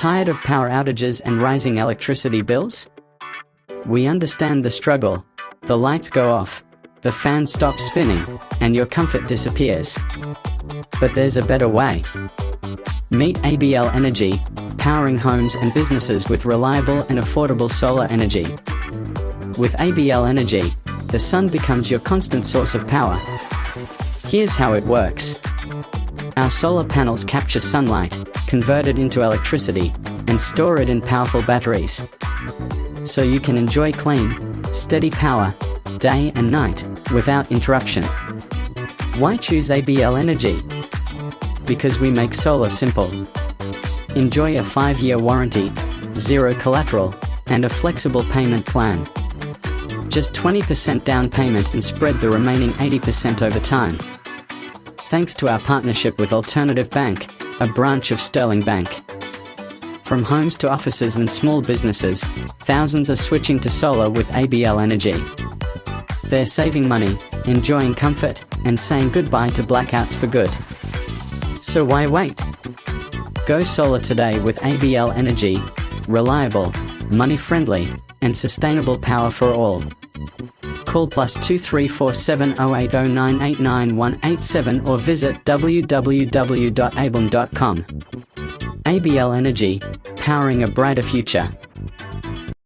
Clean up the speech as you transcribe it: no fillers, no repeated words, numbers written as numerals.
Tired of power outages and rising electricity bills? We understand the struggle. The lights go off, the fan stops spinning, and your comfort disappears. But there's a better way. Meet ABL Energy, powering homes and businesses with reliable and affordable solar energy. With ABL Energy, the sun becomes your constant source of power. Here's how it works. Our solar panels capture sunlight, convert it into electricity, and store it in powerful batteries. So you can enjoy clean, steady power, day and night, without interruption. Why choose ABL Energy? Because we make solar simple. Enjoy a 5-year warranty, 0 collateral, and a flexible payment plan. Just 20% down payment and spread the remaining 80% over time. Thanks to our partnership with Alternative Bank, a branch of Sterling Bank. From homes to offices and small businesses, thousands are switching to solar with ABL Energy. They're saving money, enjoying comfort, and saying goodbye to blackouts for good. So why wait? Go solar today with ABL Energy, reliable, money-friendly, and sustainable power for all. Call +2347080989187 or visit www.ablm.com. ABL Energy, powering a brighter future.